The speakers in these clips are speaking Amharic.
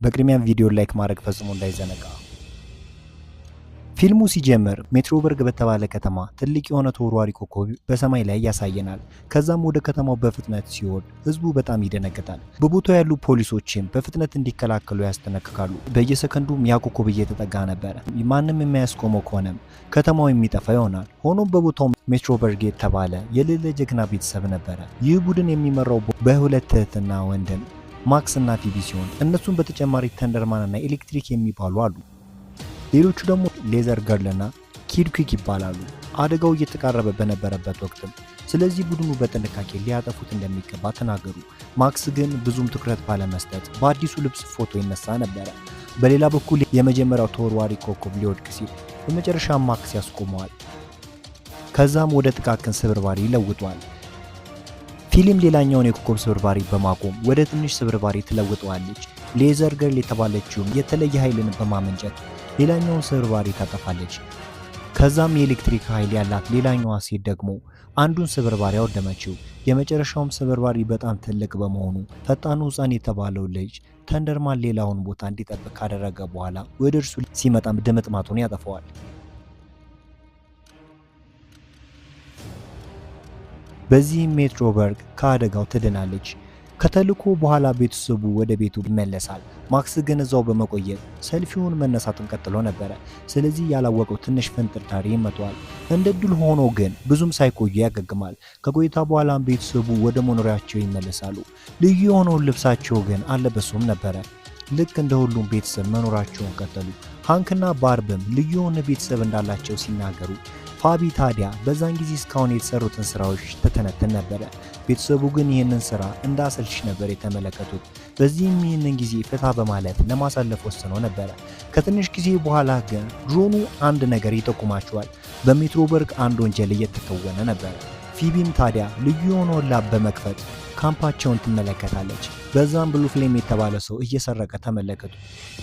በቅድሚያም ቪዲዮ ላይክ ማድረግ ፈጽሞ እንዳይዘነጋ። ፊልሙ ሲጀምር ሜትሮበርግ በተባለ ከተማ ትልቅ የሆነ ተወርዋሪ ኮከብ በሰማይ ላይ ያሳየናል። ከዛም ወደ ከተማው በፍጥነት ሲወርድ ህዝቡ በጣም ይደነግጣል። በቦታው ያሉ ፖሊሶችም በፍጥነት እንዲከላከሉ ያስጠነቅቃሉ። በየሰከንዱም ያ ኮከብ እየተጠጋ ነበር። ማንም የማያስቆመው ከሆነም ከተማው የሚጠፋ ይሆናል። ሆኖም በቦታው ሜትሮበርግ የተባለ የልዕለ ጀግና ቤተሰብ ነበረ። ይህ ቡድን የሚመራው በሁለት እህትና ወንድም ማክስ እና ፊቢ ሲሆን እነሱም በተጨማሪ ተንደርማን እና ኤሌክትሪክ የሚባሉ አሉ። ሌሎቹ ደግሞ ሌዘር ገርል እና ኪድ ኩዊክ ይባላሉ። አደጋው እየተቃረበ በነበረበት ወቅትም ስለዚህ ቡድኑ በጥንቃቄ ሊያጠፉት እንደሚገባ ተናገሩ። ማክስ ግን ብዙም ትኩረት ባለመስጠት በአዲሱ ልብስ ፎቶ ይነሳ ነበረ። በሌላ በኩል የመጀመሪያው ተወርዋሪ ኮከብ ሊወድቅ ሲል በመጨረሻ ማክስ ያስቆመዋል። ከዛም ወደ ጥቃቅን ስብርባሪ ይለውጠዋል። ፊሊም ሌላኛውን የኮከብ ስብርባሪ በማቆም ወደ ትንሽ ስብርባሪ ትለውጠዋለች። ሌዘር ገርል የተባለችውም የተለየ ኃይልን በማመንጨት ሌላኛውን ስብርባሪ ታጠፋለች። ከዛም የኤሌክትሪክ ኃይል ያላት ሌላኛዋ ሴት ደግሞ አንዱን ስብርባሪ አወደመችው። የመጨረሻውም ስብርባሪ በጣም ትልቅ በመሆኑ ፈጣኑ ሕፃን የተባለው ልጅ ተንደርማን ሌላውን ቦታ እንዲጠብቅ ካደረገ በኋላ ወደ እርሱ ሲመጣም ድምጥማጡን ያጠፋዋል። በዚህም ሜትሮበርግ ከአደጋው ትድናለች። ከተልኮ በኋላ ቤተሰቡ ወደ ቤቱ ይመለሳል። ማክስ ግን እዛው በመቆየት ሰልፊውን መነሳቱን ቀጥሎ ነበረ። ስለዚህ ያላወቀው ትንሽ ፍንጥርጣሪ ይመቷል። እንደ ድል ሆኖ ግን ብዙም ሳይቆዩ ያገግማል። ከቆይታ በኋላም ቤተሰቡ ወደ መኖሪያቸው ይመለሳሉ። ልዩ የሆነውን ልብሳቸው ግን አልለበሱም ነበረ። ልክ እንደ ሁሉም ቤተሰብ መኖራቸውን ቀጠሉ። ሃንክና ባርብም ልዩ የሆነ ቤተሰብ እንዳላቸው ሲናገሩ ፋቢ ታዲያ በዛን ጊዜ እስካሁን የተሰሩትን ስራዎች ተተነተን ነበረ። ቤተሰቡ ግን ይህንን ስራ እንዳሰልች ነበር የተመለከቱት። በዚህም ይህንን ጊዜ ፈታ በማለት ለማሳለፍ ወስነው ነበረ። ከትንሽ ጊዜ በኋላ ግን ድሮኑ አንድ ነገር ይጠቁማቸዋል። በሜትሮበርግ አንድ ወንጀል እየተከወነ ነበረ። ፊቢም ታዲያ ልዩ የሆነውን ላብ በመክፈት ካምፓቸውን ትመለከታለች። በዛም ብሉ ፍሌም የተባለ ሰው እየሰረቀ ተመለከቱ።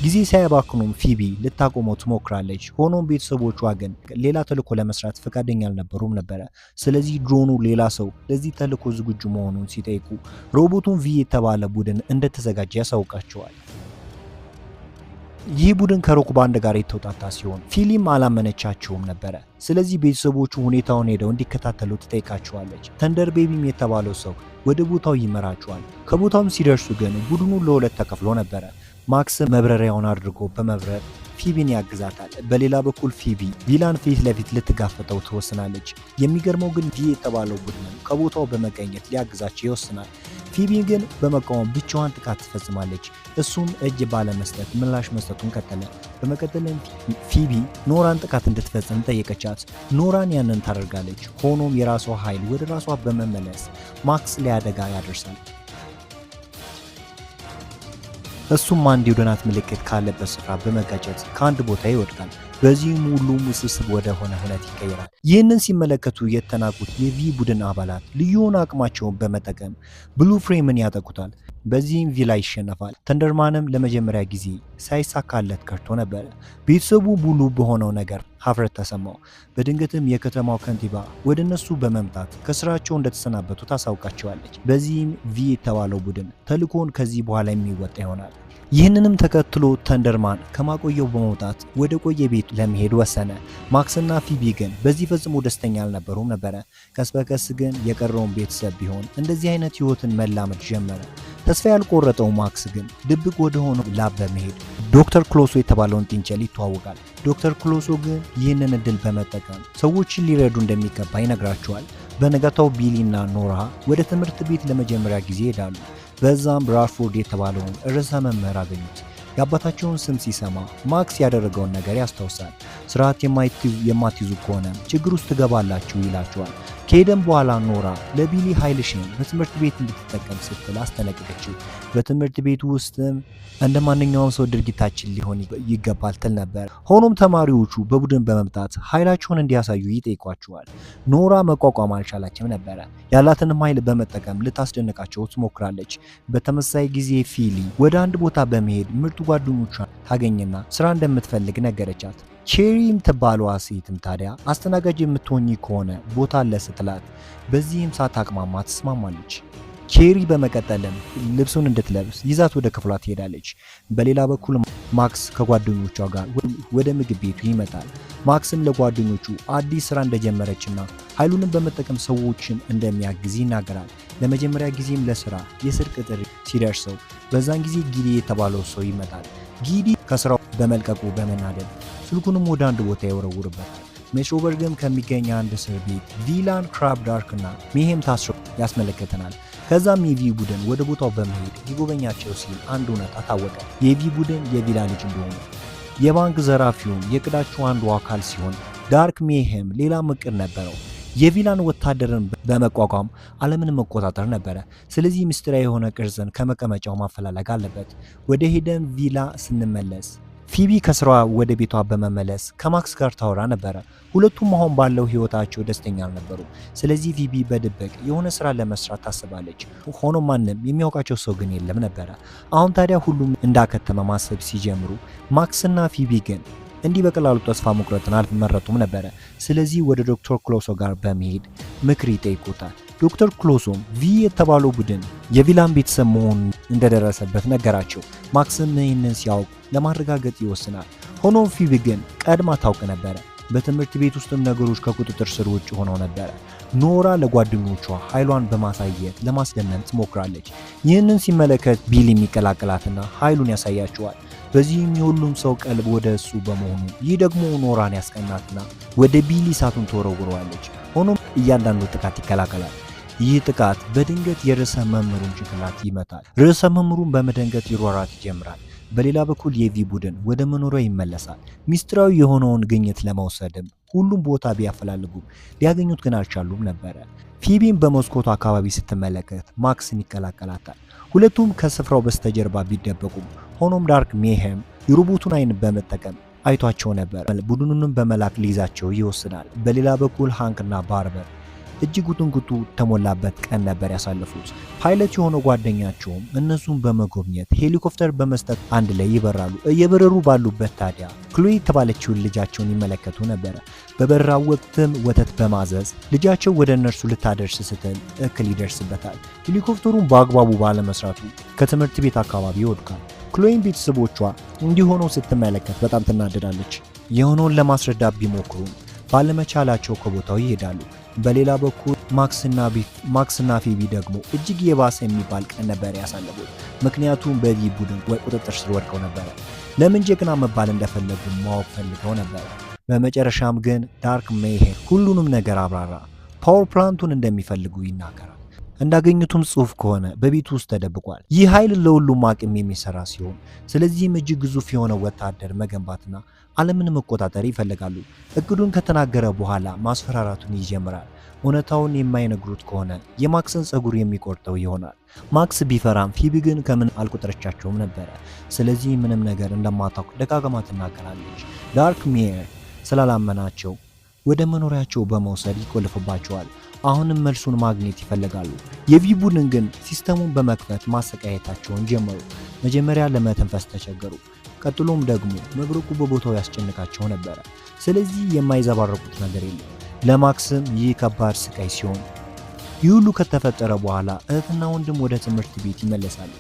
ጊዜ ሳያባክኑም ፊቢ ልታቆመው ትሞክራለች። ሆኖም ቤተሰቦቿ ግን ሌላ ተልዕኮ ለመስራት ፈቃደኛ አልነበሩም ነበረ። ስለዚህ ድሮኑ ሌላ ሰው ለዚህ ተልዕኮ ዝግጁ መሆኑን ሲጠይቁ ሮቦቱን ቪ የተባለ ቡድን እንደተዘጋጀ ያሳውቃቸዋል። ይህ ቡድን ከሮክ ባንድ ጋር የተውጣጣ ሲሆን ፊሊም አላመነቻቸውም ነበረ። ስለዚህ ቤተሰቦቹ ሁኔታውን ሄደው እንዲከታተሉ ትጠይቃቸዋለች። ተንደር ቤቢም የተባለው ሰው ወደ ቦታው ይመራቸዋል። ከቦታውም ሲደርሱ ግን ቡድኑ ለሁለት ተከፍሎ ነበረ። ማክስ መብረሪያውን አድርጎ በመብረር ፊቢን ያግዛታል። በሌላ በኩል ፊቢ ቪላን ፊት ለፊት ልትጋፈጠው ትወስናለች። የሚገርመው ግን ቪ የተባለው ቡድን ከቦታው በመገኘት ሊያግዛቸው ይወስናል። ፊቢ ግን በመቃወም ብቻዋን ጥቃት ትፈጽማለች። እሱም እጅ ባለመስጠት ምላሽ መስጠቱን ቀጠለ። በመቀጠልም ፊቢ ኖራን ጥቃት እንድትፈጽም ጠየቀቻት። ኖራን ያንን ታደርጋለች። ሆኖም የራሷ ኃይል ወደ ራሷ በመመለስ ማክስ ላይ አደጋ ያደርሳል። እሱም አንድ የዶናት ምልክት ካለበት ስፍራ በመጋጨት ከአንድ ቦታ ይወድቃል። በዚህም ሁሉም ውስብስብ ወደ ሆነ ሁነት ይቀየራል። ይህንን ሲመለከቱ የተናቁት የቪ ቡድን አባላት ልዩውን አቅማቸውን በመጠቀም ብሉ ፍሬምን ያጠቁታል። በዚህም ቪላ ይሸነፋል። ተንደርማንም ለመጀመሪያ ጊዜ ሳይሳካለት ቀርቶ ነበረ። ቤተሰቡ ሙሉ በሆነው ነገር ሀፍረት ተሰማው። በድንገትም የከተማው ከንቲባ ወደ እነሱ በመምጣት ከስራቸው እንደተሰናበቱ ታሳውቃቸዋለች። በዚህም ቪ የተባለው ቡድን ተልዕኮውን ከዚህ በኋላ የሚወጣ ይሆናል። ይህንንም ተከትሎ ተንደርማን ከማቆየው በመውጣት ወደ ቆየ ቤት ለመሄድ ወሰነ። ማክስና ፊቢ ግን በዚህ ፈጽሞ ደስተኛ አልነበሩም ነበረ። ቀስ በቀስ ግን የቀረውን ቤተሰብ ቢሆን እንደዚህ አይነት ህይወትን መላመድ ጀመረ። ተስፋ ያልቆረጠው ማክስ ግን ድብቅ ወደ ሆነው ላብ በመሄድ ዶክተር ክሎሶ የተባለውን ጥንቸል ይተዋወቃል። ዶክተር ክሎሶ ግን ይህንን እድል በመጠቀም ሰዎችን ሊረዱ እንደሚገባ ይነግራቸዋል። በነጋታው ቢሊና ኖራ ወደ ትምህርት ቤት ለመጀመሪያ ጊዜ ይሄዳሉ። በዛም ብራድፎርድ የተባለውን ርዕሰ መምህር አገኙት። የአባታቸውን ስም ሲሰማ ማክስ ያደረገውን ነገር ያስታውሳል። ስርዓት የማትይዙ ከሆነ ችግር ውስጥ ትገባላችሁ ይላቸዋል። ከሄደም በኋላ ኖራ ለቢሊ ኃይልሽን በትምህርት ቤት እንድትጠቀም ስትል አስጠነቀቀችው። በትምህርት ቤቱ ውስጥም እንደ ማንኛውም ሰው ድርጊታችን ሊሆን ይገባል ትል ነበር። ሆኖም ተማሪዎቹ በቡድን በመምጣት ኃይላቸውን እንዲያሳዩ ይጠይቋቸዋል። ኖራ መቋቋም አልቻላችም ነበረ። ያላትንም ኃይል በመጠቀም ልታስደንቃቸው ትሞክራለች። በተመሳሳይ ጊዜ ፊሊ ወደ አንድ ቦታ በመሄድ ምርጡ ጓደኞቿን ታገኝና ስራ እንደምትፈልግ ነገረቻት። ቼሪም ተባሏ ሴትም ታዲያ አስተናጋጅ የምትሆኚ ከሆነ ቦታ አለ ስትላት፣ በዚህም ሳታቅማማ ትስማማለች። ኬሪ በመቀጠልም ልብሱን እንድትለብስ ይዛት ወደ ክፍሏ ትሄዳለች። በሌላ በኩል ማክስ ከጓደኞቿ ጋር ወደ ምግብ ቤቱ ይመጣል። ማክስም ለጓደኞቹ አዲስ ስራ እንደጀመረችና ኃይሉንም በመጠቀም ሰዎችን እንደሚያግዝ ይናገራል። ለመጀመሪያ ጊዜም ለስራ የስልክ ጥሪ ሲደርሰው በዛን ጊዜ ጊዲ የተባለው ሰው ይመጣል። ጊዲ ከስራው በመልቀቁ በመናደድ ስልኩንም ወደ አንድ ቦታ ይወረውርበታል። ሜትሮበርግም ከሚገኝ አንድ እስር ቤት ቪላን፣ ክራብ፣ ዳርክ እና ሜሄም ታስረው ያስመለክተናል። ከዛም የቪ ቡድን ወደ ቦታው በመሄድ ሊጎበኛቸው ሲል አንድ እውነታ ታወቀ። የቪ ቡድን የቪላ ልጅ እንደሆኑ፣ የባንክ ዘራፊውም የቅዳቸው አንዱ አካል ሲሆን ዳርክ ሜሄም ሌላ እቅድ ነበረው። የቪላን ወታደርን በመቋቋም ዓለምን መቆጣጠር ነበረ። ስለዚህ ምስጢራዊ የሆነ ቅርጽን ከመቀመጫው ማፈላለግ አለበት። ወደ ሄደን ቪላ ስንመለስ ፊቢ ከስራዋ ወደ ቤቷ በመመለስ ከማክስ ጋር ታወራ ነበረ። ሁለቱም አሁን ባለው ህይወታቸው ደስተኛ አልነበሩ። ስለዚህ ፊቢ በድብቅ የሆነ ስራ ለመስራት ታስባለች። ሆኖም ማንም የሚያውቃቸው ሰው ግን የለም ነበረ። አሁን ታዲያ ሁሉም እንዳከተመ ማሰብ ሲጀምሩ ማክስና ፊቢ ግን እንዲህ በቀላሉ ተስፋ መቁረጥን አልመረጡም ነበረ። ስለዚህ ወደ ዶክተር ክሎሶ ጋር በመሄድ ምክር ይጠይቁታል። ዶክተር ክሎሶም ቪ የተባለው ቡድን የቪላን ቤተሰብ መሆኑን እንደደረሰበት ነገራቸው። ማክስም ይህንን ሲያውቅ ለማረጋገጥ ይወስናል። ሆኖም ፊቢ ግን ቀድማ ታውቅ ነበረ። በትምህርት ቤት ውስጥም ነገሮች ከቁጥጥር ስር ውጭ ሆነው ነበረ። ኖራ ለጓደኞቿ ኃይሏን በማሳየት ለማስደመም ትሞክራለች። ይህንን ሲመለከት ቢል የሚቀላቀላትና ኃይሉን ያሳያቸዋል። በዚህም የሁሉም ሰው ቀልብ ወደ እሱ በመሆኑ ይህ ደግሞ ኖራን ያስቀናትና ወደ ቢሊ እሳቱን ተወረውረዋለች። ሆኖም እያንዳንዱ ጥቃት ይከላከላል። ይህ ጥቃት በድንገት የርዕሰ መምህሩን ጭንቅላት ይመታል። ርዕሰ መምህሩን በመደንገጥ ይሯራት ይጀምራል። በሌላ በኩል የቪ ቡድን ወደ መኖሪያ ይመለሳል። ሚስጥራዊ የሆነውን ግኝት ለመውሰድም ሁሉም ቦታ ቢያፈላልጉም ሊያገኙት ግን አልቻሉም ነበረ። ፊቢም በመስኮቱ አካባቢ ስትመለከት ማክስን ይቀላቀላታል። ሁለቱም ከስፍራው በስተጀርባ ቢደበቁም ሆኖም ዳርክ ሜሄም የሮቦቱን አይን በመጠቀም አይቷቸው ነበር። ቡድኑንም በመላክ ሊይዛቸው ይወስናል። በሌላ በኩል ሃንክና ባርበር እጅግ ውጥንቅጡ ተሞላበት ቀን ነበር ያሳለፉት። ፓይለት የሆነው ጓደኛቸውም እነሱን በመጎብኘት ሄሊኮፕተር በመስጠት አንድ ላይ ይበራሉ። እየበረሩ ባሉበት ታዲያ ክሎይ የተባለችውን ልጃቸውን ይመለከቱ ነበረ። በበረራው ወቅትም ወተት በማዘዝ ልጃቸው ወደ እነርሱ ልታደርስ ስትል እክል ይደርስበታል። ሄሊኮፕተሩን በአግባቡ ባለመስራቱ ከትምህርት ቤት አካባቢ ይወድቃል። ክሎይን ቤተሰቦቿ እንዲሆነው ስትመለከት በጣም ትናደዳለች። የሆነውን ለማስረዳት ቢሞክሩም ባለመቻላቸው ከቦታው ይሄዳሉ። በሌላ በኩል ማክስና ፊቢ ደግሞ እጅግ የባሰ የሚባል ቀን ነበር ያሳለፉት። ምክንያቱም በቪ ቡድን ቁጥጥር ስር ወድቀው ነበረ። ለምን ጀግና መባል እንደፈለጉ ማወቅ ፈልገው ነበረ። በመጨረሻም ግን ዳርክ ሜሄም ሁሉንም ነገር አብራራ። ፓወር ፕላንቱን እንደሚፈልጉ ይናገራል። እንዳገኙትም ጽሑፍ ከሆነ በቤቱ ውስጥ ተደብቋል። ይህ ኃይል ለሁሉም አቅም የሚሰራ ሲሆን ስለዚህም እጅግ ግዙፍ የሆነ ወታደር መገንባትና ዓለምን መቆጣጠር ይፈልጋሉ። እቅዱን ከተናገረ በኋላ ማስፈራራቱን ይጀምራል። እውነታውን የማይነግሩት ከሆነ የማክስን ጸጉር የሚቆርጠው ይሆናል። ማክስ ቢፈራም ፊቢ ግን ከምን አልቆጠረቻቸውም ነበረ። ስለዚህ ምንም ነገር እንደማታውቅ ደጋግማ ትናገራለች። ዳርክ ሜየር ስላላመናቸው ወደ መኖሪያቸው በመውሰድ ይቆልፍባቸዋል። አሁንም መልሱን ማግኘት ይፈልጋሉ። የቪ ቡድን ግን ሲስተሙን በመክፈት ማሰቃየታቸውን ጀመሩ። መጀመሪያ ለመተንፈስ ተቸገሩ። ቀጥሎም ደግሞ መብረቁ በቦታው ያስጨንቃቸው ነበረ። ስለዚህ የማይዘባረቁት ነገር የለም። ለማክስም ይህ ከባድ ስቃይ ሲሆን ይህ ሁሉ ከተፈጠረ በኋላ እህትና ወንድም ወደ ትምህርት ቤት ይመለሳሉ።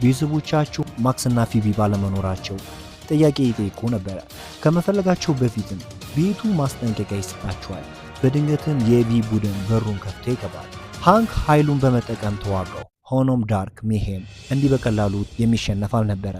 ቤተሰቦቻቸው ማክስና ፊቢ ባለመኖራቸው ጥያቄ ይጠይቁ ነበረ። ከመፈለጋቸው በፊትም ቤቱ ማስጠንቀቂያ ይሰጣቸዋል። በድንገትም የቪ ቡድን በሩን ከፍቶ ይገባል። ሃንክ ኃይሉን በመጠቀም ተዋጋው። ሆኖም ዳርክ ሜሄም እንዲህ በቀላሉ የሚሸነፍ አልነበረ።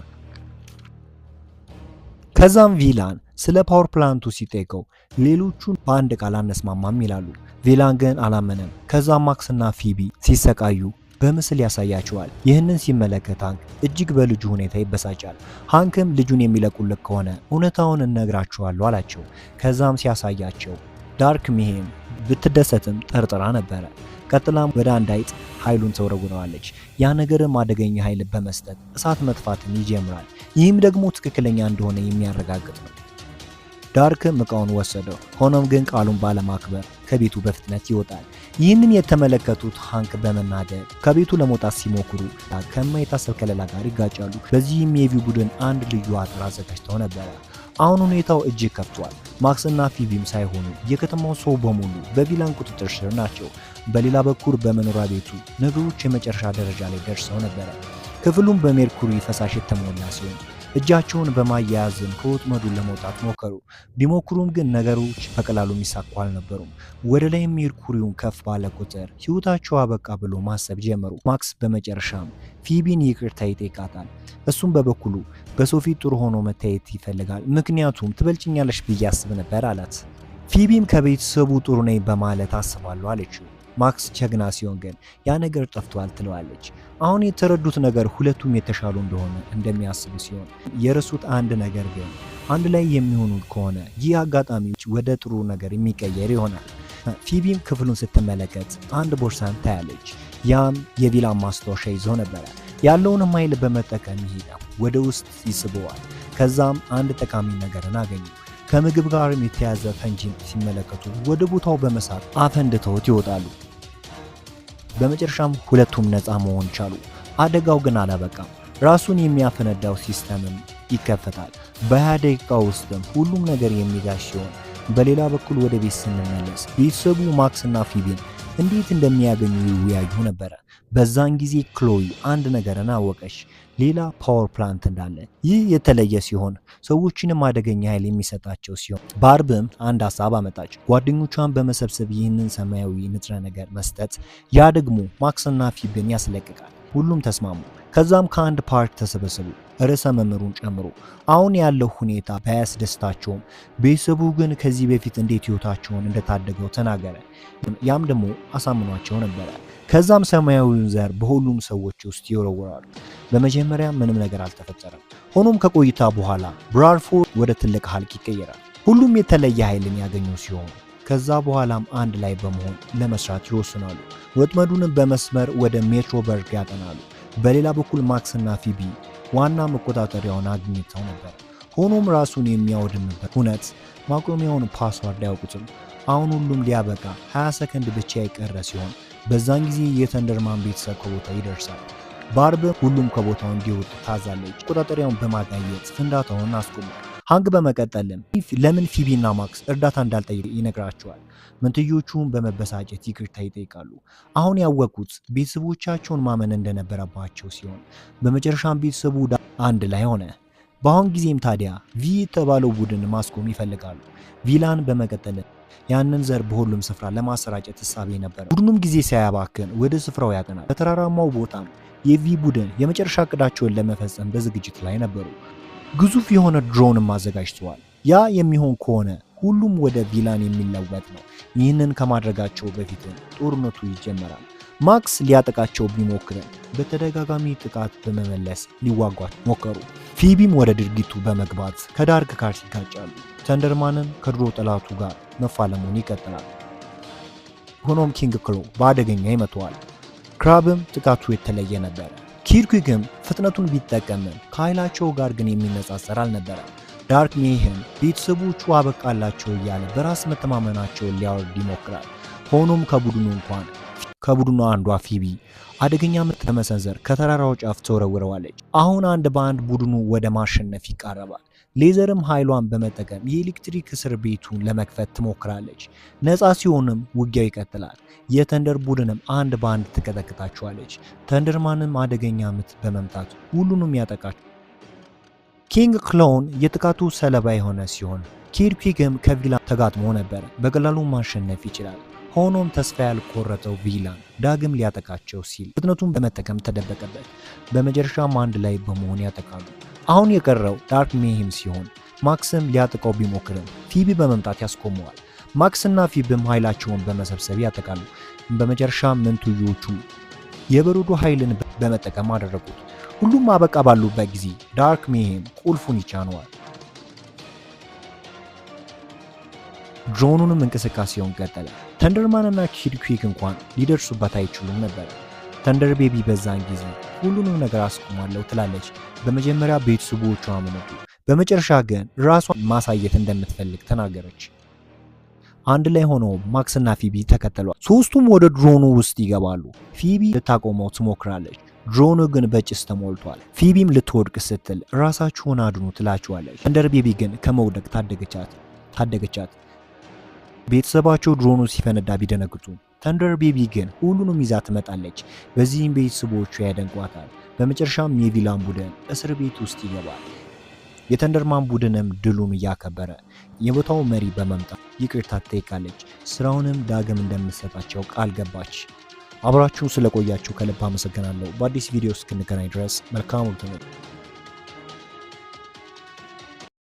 ከዛም ቪላን ስለ ፓወር ፕላንቱ ሲጠይቀው ሌሎቹን በአንድ ቃል አነስማማም ይላሉ። ቪላን ግን አላመነም። ከዛም ማክስና ፊቢ ሲሰቃዩ በምስል ያሳያቸዋል። ይህንን ሲመለከት ሃንክ እጅግ በልጁ ሁኔታ ይበሳጫል። ሃንክም ልጁን የሚለቁልክ ከሆነ እውነታውን እነግራቸዋለሁ አላቸው። ከዛም ሲያሳያቸው ዳርክ ሜሄም ብትደሰትም ጠርጥራ ነበረ። ቀጥላም ወደ አንድ አይጥ ኃይሉን ተወረውረዋለች። ያ ነገርም አደገኛ ኃይል በመስጠት እሳት መጥፋትን ይጀምራል። ይህም ደግሞ ትክክለኛ እንደሆነ የሚያረጋግጥ ነው። ዳርክም ዕቃውን ወሰደው። ሆኖም ግን ቃሉን ባለማክበር ከቤቱ በፍጥነት ይወጣል። ይህንን የተመለከቱት ሃንክ በመናደድ ከቤቱ ለመውጣት ሲሞክሩ ከማይታሰብ ከለላ ጋር ይጋጫሉ። በዚህም የቪ ቡድን አንድ ልዩ አጥር አዘጋጅተው ነበረ። አሁን ሁኔታው እጅግ ከፍቷል። ማክስና ፊቢም ሳይሆኑ የከተማው ሰው በሙሉ በቪላን ቁጥጥር ስር ናቸው። በሌላ በኩል በመኖሪያ ቤቱ ነገሮች የመጨረሻ ደረጃ ላይ ደርሰው ነበረ። ክፍሉም በሜርኩሪ ፈሳሽ የተሞላ ሲሆን እጃቸውን በማያያዝም ከወጥመዱ ለመውጣት ሞከሩ። ቢሞክሩም ግን ነገሮች በቀላሉ የሚሳኩ አልነበሩም። ወደ ላይ ሜርኩሪውን ከፍ ባለ ቁጥር ሕይወታቸው አበቃ ብሎ ማሰብ ጀመሩ። ማክስ በመጨረሻም ፊቢን ይቅርታ ይጠይቃታል። እሱም በበኩሉ በሰው ፊት ጥሩ ሆኖ መታየት ይፈልጋል፣ ምክንያቱም ትበልጭኛለሽ ብዬ አስብ ነበር አላት። ፊቢም ከቤተሰቡ ጥሩ ነኝ በማለት አስባለሁ አለችው። ማክስ ጀግና ሲሆን ግን ያ ነገር ጠፍቷል ትለዋለች። አሁን የተረዱት ነገር ሁለቱም የተሻሉ እንደሆነ እንደሚያስቡ ሲሆን የረሱት አንድ ነገር ግን አንድ ላይ የሚሆኑ ከሆነ ይህ አጋጣሚዎች ወደ ጥሩ ነገር የሚቀየር ይሆናል። ፊቢም ክፍሉን ስትመለከት አንድ ቦርሳን ታያለች። ያም የቪላን ማስታወሻ ይዞ ነበረ። ያለውንም ኃይል በመጠቀም ይሄዳል፣ ወደ ውስጥ ይስበዋል። ከዛም አንድ ጠቃሚ ነገርን አገኙ። ከምግብ ጋርም የተያዘ ፈንጂን ሲመለከቱ ወደ ቦታው በመሳብ አፈንድተውት ይወጣሉ። በመጨረሻም ሁለቱም ነፃ መሆን ቻሉ። አደጋው ግን አላበቃም። ራሱን የሚያፈነዳው ሲስተምም ይከፈታል። በ20 ደቂቃ ውስጥም ሁሉም ነገር የሚጋሽ ሲሆን በሌላ በኩል ወደ ቤት ስንመለስ ቤተሰቡ ማክስና ፊቢን እንዴት እንደሚያገኙ ይወያዩ ነበረ። በዛን ጊዜ ክሎይ አንድ ነገርን አወቀች፣ ሌላ ፓወር ፕላንት እንዳለ። ይህ የተለየ ሲሆን ሰዎችንም አደገኛ ኃይል የሚሰጣቸው ሲሆን ባርብም አንድ ሀሳብ አመጣች፣ ጓደኞቿን በመሰብሰብ ይህንን ሰማያዊ ንጥረ ነገር መስጠት። ያ ደግሞ ማክስና ፊቢን ያስለቅቃል። ሁሉም ተስማሙ። ከዛም ከአንድ ፓርክ ተሰበሰቡ፣ ርዕሰ መምህሩን ጨምሮ። አሁን ያለው ሁኔታ ባያስደስታቸውም ቤተሰቡ ግን ከዚህ በፊት እንዴት ህይወታቸውን እንደታደገው ተናገረ። ያም ደግሞ አሳምኗቸው ነበረ። ከዛም ሰማያዊውን ዘር በሁሉም ሰዎች ውስጥ ይወረወራሉ። በመጀመሪያ ምንም ነገር አልተፈጠረም። ሆኖም ከቆይታ በኋላ ብራድፎርድ ወደ ትልቅ ሀልቅ ይቀየራል። ሁሉም የተለየ ኃይልን ያገኙ ሲሆን ከዛ በኋላም አንድ ላይ በመሆን ለመስራት ይወስናሉ። ወጥመዱንም በመስመር ወደ ሜትሮበርግ ያጠናሉ። በሌላ በኩል ማክስና ፊቢ ዋና መቆጣጠሪያውን አግኝተው ነበር። ሆኖም ራሱን የሚያወድምበት ሁነት ማቆሚያውን ፓስዋርድ አያውቁትም። አሁን ሁሉም ሊያበቃ 20 ሰከንድ ብቻ የቀረ ሲሆን በዛን ጊዜ የተንደርማን ቤተሰብ ከቦታው ይደርሳል። ባርብ ሁሉም ከቦታው እንዲወጡ ታዛለች። መቆጣጠሪያውን በማጋየት ፍንዳታውን አስቆሟል። ሃንክ በመቀጠልም ለምን ፊቢና ማክስ እርዳታ እንዳልጠየቁ ይነግራቸዋል። መንትዮቹን በመበሳጨት ይቅርታ ይጠይቃሉ። አሁን ያወቁት ቤተሰቦቻቸውን ማመን እንደነበረባቸው ሲሆን በመጨረሻም ቤተሰቡ አንድ ላይ ሆነ። በአሁን ጊዜም ታዲያ ቪ የተባለው ቡድን ማስቆም ይፈልጋሉ። ቪላን በመቀጠል ያንን ዘር በሁሉም ስፍራ ለማሰራጨት ተሳቢ ነበር። ቡድኑም ጊዜ ሳያባክን ወደ ስፍራው ያቀናል። በተራራማው ቦታም የቪ ቡድን የመጨረሻ እቅዳቸውን ለመፈጸም በዝግጅት ላይ ነበሩ። ግዙፍ የሆነ ድሮንም አዘጋጅተዋል። ያ የሚሆን ከሆነ ሁሉም ወደ ቪላን የሚለወጥ ነው። ይህንን ከማድረጋቸው በፊት ጦርነቱ ይጀመራል። ማክስ ሊያጠቃቸው ቢሞክርም በተደጋጋሚ ጥቃት በመመለስ ሊዋጓት ሞከሩ። ፊቢም ወደ ድርጊቱ በመግባት ከዳርክ ጋር ይጋጫሉ። ተንደርማንም ከድሮ ጠላቱ ጋር መፋለሙን ይቀጥላል። ሆኖም ኪንግ ክሎ በአደገኛ ይመተዋል። ክራብም ጥቃቱ የተለየ ነበር። ኪርኩግም ፍጥነቱን ቢጠቀምም ከኃይላቸው ጋር ግን የሚነጻጸር አልነበረም። ዳርክ ሜይህም ቤተሰቦቹ አበቃላቸው እያለ በራስ መተማመናቸውን ሊያወርድ ይሞክራል። ሆኖም ከቡድኑ አንዷ ፊቢ አደገኛ ምት ለመሰንዘር ከተራራው ጫፍ ተወረውረዋለች። አሁን አንድ በአንድ ቡድኑ ወደ ማሸነፍ ይቃረባል። ሌዘርም ኃይሏን በመጠቀም የኤሌክትሪክ እስር ቤቱን ለመክፈት ትሞክራለች። ነፃ ሲሆንም ውጊያው ይቀጥላል። የተንደር ቡድንም አንድ በአንድ ትቀጠቅጣቸዋለች። ተንደርማንም አደገኛ ምት በመምታት ሁሉንም ያጠቃቸው። ኪንግ ክሎን የጥቃቱ ሰለባ የሆነ ሲሆን ኪርኩግም ከቪላን ተጋጥሞ ነበር። በቀላሉ ማሸነፍ ይችላል። ሆኖም ተስፋ ያልቆረጠው ቪላን ዳግም ሊያጠቃቸው ሲል ፍጥነቱን በመጠቀም ተደበቀበት። በመጨረሻም አንድ ላይ በመሆን ያጠቃሉ። አሁን የቀረው ዳርክ ሜይህም ሲሆን ማክስም ሊያጠቃው ቢሞክርም ፊቢ በመምጣት ያስቆመዋል። ማክስና ፊቢም ኃይላቸውን በመሰብሰብ ያጠቃሉ። በመጨረሻም መንትዮቹ የበረዶ ኃይልን በመጠቀም አደረጉት። ሁሉም አበቃ ባሉበት ጊዜ ዳርክ ሜይህም ቁልፉን ይጫነዋል። ድሮኑንም እንቅስቃሴውን ቀጠለ። ተንደርማንና ኪርኩግ እንኳን ሊደርሱበት አይችሉም ነበር። ተንደር ቤቢ በዛን ጊዜ ሁሉንም ነገር አስቆማለሁ ትላለች። በመጀመሪያ ቤተሰቦቿ አመነቱ። በመጨረሻ ግን ራሷን ማሳየት እንደምትፈልግ ተናገረች። አንድ ላይ ሆኖ ማክስና ፊቢ ተከተሏል። ሶስቱም ወደ ድሮኑ ውስጥ ይገባሉ። ፊቢ ልታቆመው ትሞክራለች። ድሮኑ ግን በጭስ ተሞልቷል። ፊቢም ልትወድቅ ስትል ራሳችሁን አድኑ ትላቸዋለች። ተንደር ቤቢ ግን ከመውደቅ ታደገቻት። ቤተሰባቸው ድሮኑ ሲፈነዳ ቢደነግጡ ተንደር ቤቢ ግን ሁሉንም ይዛ ትመጣለች። በዚህም ቤተሰቦቿ ያደንቋታል። በመጨረሻም የቪላን ቡድን እስር ቤት ውስጥ ይገባል። የተንደርማን ቡድንም ድሉን እያከበረ የቦታው መሪ በመምጣት ይቅርታ ትጠይቃለች። ስራውንም ዳግም እንደምትሰጣቸው ቃል ገባች። አብራችሁ ስለቆያችሁ ከልብ አመሰግናለሁ። በአዲስ ቪዲዮ እስክንገናኝ ድረስ መልካም ሁሉ